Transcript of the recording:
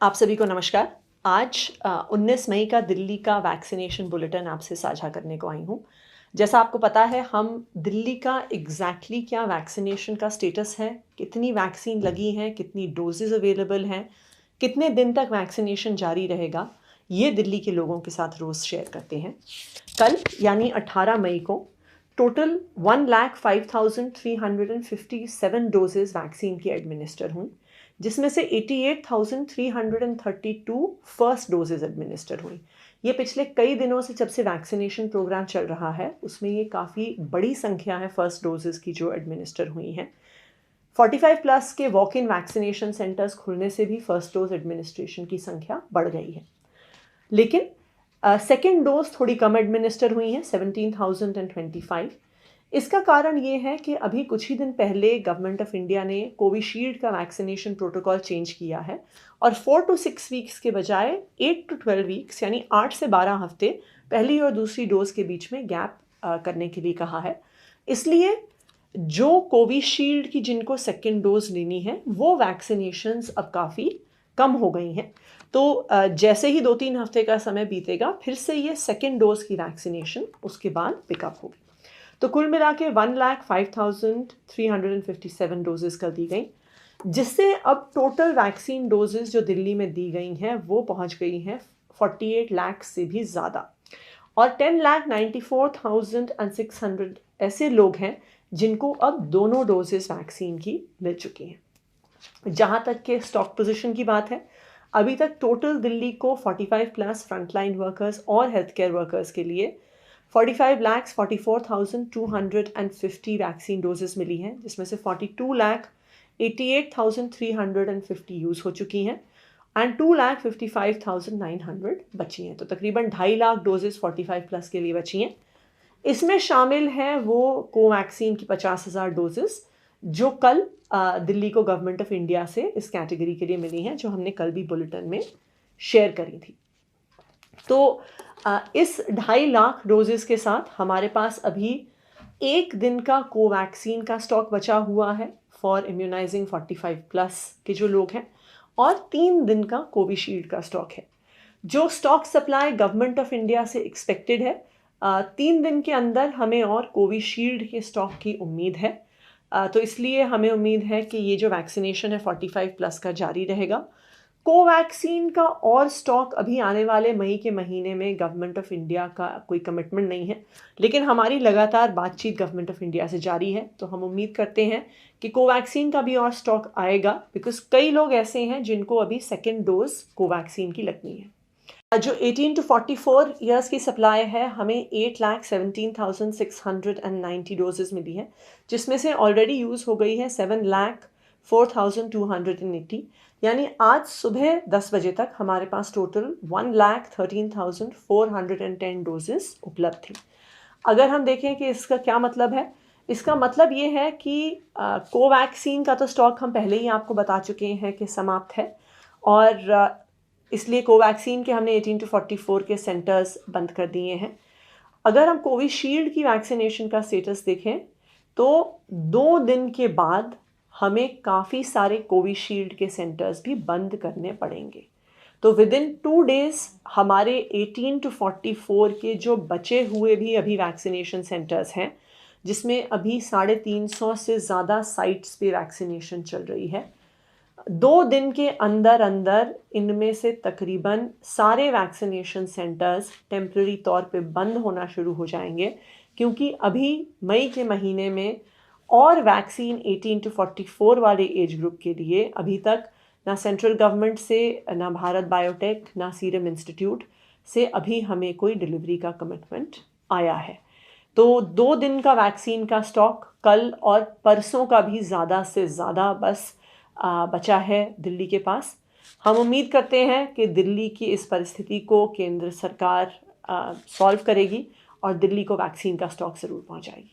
आप सभी को नमस्कार। आज 19 मई का दिल्ली का वैक्सीनेशन बुलेटिन आपसे साझा करने को आई हूँ। जैसा आपको पता है, हम दिल्ली का एग्ज़ैक्टली क्या वैक्सीनेशन का स्टेटस है, कितनी वैक्सीन लगी हैं, कितनी डोज़ेज़ अवेलेबल हैं, कितने दिन तक वैक्सीनेशन जारी रहेगा, ये दिल्ली के लोगों के साथ रोज़ शेयर करते हैं। कल यानी 18 मई को टोटल 1,05,357 डोजेज़ वैक्सीन की एडमिनिस्टर हुई, जिसमें से 88,332 फर्स्ट डोजेज एडमिनिस्टर हुई। ये पिछले कई दिनों से जब से वैक्सीनेशन प्रोग्राम चल रहा है, उसमें ये काफ़ी बड़ी संख्या है फर्स्ट डोजेज की जो एडमिनिस्टर हुई हैं। 45 प्लस के वॉक इन वैक्सीनेशन सेंटर्स खुलने से भी फर्स्ट डोज एडमिनिस्ट्रेशन की संख्या बढ़ गई है। लेकिन सेकेंड डोज थोड़ी कम एडमिनिस्टर हुई हैं, 17,025। इसका कारण ये है कि अभी कुछ ही दिन पहले गवर्नमेंट ऑफ इंडिया ने कोविशील्ड का वैक्सीनेशन प्रोटोकॉल चेंज किया है और 4 to 6 वीक्स के बजाय 8 to 12 वीक्स यानी 8 से 12 हफ्ते पहली और दूसरी डोज के बीच में गैप करने के लिए कहा है। इसलिए जो कोविशील्ड की जिनको सेकेंड डोज लेनी है, वो वैक्सीनेशंस अब काफ़ी कम हो गई हैं। तो जैसे ही 2-3 हफ्ते का समय बीतेगा, फिर से ये सेकेंड डोज की वैक्सीनेशन उसके बाद पिकअप होगी। तो कुल मिला के 1,05,357 डोजेज़ कर दी गई, जिससे अब टोटल वैक्सीन डोजेज़ जो दिल्ली में दी गई हैं, वो पहुंच गई हैं 48 लाख से भी ज़्यादा। और 10,94,600 ऐसे लोग हैं जिनको अब दोनों डोजेज़ वैक्सीन की मिल चुकी हैं। जहाँ तक के स्टॉक पोजीशन की बात है, अभी तक टोटल दिल्ली को 45 प्लस फ्रंटलाइन वर्कर्स और हेल्थ केयर वर्कर्स के लिए 45,44,250 वैक्सीन डोजेस मिली हैं, जिसमें से 42,88,350 यूज़ हो चुकी हैं एंड 2,55,900 बची हैं। तो तकरीबन 2.5 लाख डोजेस 45 प्लस के लिए बची हैं। इसमें शामिल हैं वो कोवैक्सीन की 50,000 डोजेस जो कल दिल्ली को गवर्नमेंट ऑफ इंडिया से इस कैटेगरी के लिए मिली हैं, जो हमने कल भी बुलेटिन में शेयर करी थी। तो इस 2.5 लाख डोजेस के साथ हमारे पास अभी एक दिन का कोवैक्सीन का स्टॉक बचा हुआ है फॉर इम्यूनाइजिंग 45 प्लस के जो लोग हैं, और 3 दिन का कोविशील्ड का स्टॉक है। जो stock supply government of India से एक्सपेक्टेड है, 3 दिन के अंदर हमें और कोविशील्ड के स्टॉक की उम्मीद है। तो इसलिए हमें उम्मीद है कि ये जो वैक्सीनेशन है 45 प्लस का जारी रहेगा। कोवैक्सीन का और स्टॉक अभी आने वाले मई के महीने में गवर्नमेंट ऑफ इंडिया का कोई कमिटमेंट नहीं है, लेकिन हमारी लगातार बातचीत गवर्नमेंट ऑफ इंडिया से जारी है। तो हम उम्मीद करते हैं कि कोवैक्सीन का भी और स्टॉक आएगा, बिकॉज कई लोग ऐसे हैं जिनको अभी सेकेंड डोज कोवैक्सीन की लगनी है। जो 18 to 44 ईयर्स की सप्लाई है, हमें 8,17,690 डोजेस मिली है, जिसमें से ऑलरेडी यूज़ हो गई है 7,04,280। यानी आज सुबह 10 बजे तक हमारे पास टोटल 1,13,410 डोजेस उपलब्ध थी। अगर हम देखें कि इसका क्या मतलब है, इसका मतलब ये है कि कोवैक्सीन का तो स्टॉक हम पहले ही आपको बता चुके हैं कि समाप्त है, और इसलिए कोवैक्सीन के हमने 18 to 44 के सेंटर्स बंद कर दिए हैं। अगर हम कोविशील्ड की वैक्सीनेशन का स्टेटस देखें, तो 2 दिन के बाद हमें काफ़ी सारे कोविशील्ड के सेंटर्स भी बंद करने पड़ेंगे। तो विद इन 2 डेज़ हमारे 18 to 44 के जो बचे हुए भी अभी वैक्सीनेशन सेंटर्स हैं, जिसमें अभी 350 से ज़्यादा साइट्स पे वैक्सीनेशन चल रही है, 2 दिन के अंदर अंदर इनमें से तकरीबन सारे वैक्सीनेशन सेंटर्स टेम्पररी तौर पे बंद होना शुरू हो जाएंगे, क्योंकि अभी मई के महीने में और वैक्सीन 18 to 44 वाले एज ग्रुप के लिए अभी तक ना सेंट्रल गवर्नमेंट से, ना भारत बायोटेक, ना सीरम इंस्टीट्यूट से अभी हमें कोई डिलीवरी का कमिटमेंट आया है। तो 2 दिन का वैक्सीन का स्टॉक कल और परसों का भी ज़्यादा से ज़्यादा बस बचा है दिल्ली के पास। हम उम्मीद करते हैं कि दिल्ली की इस परिस्थिति को केंद्र सरकार सॉल्व करेगी और दिल्ली को वैक्सीन का स्टॉक ज़रूर पहुंचाएगी।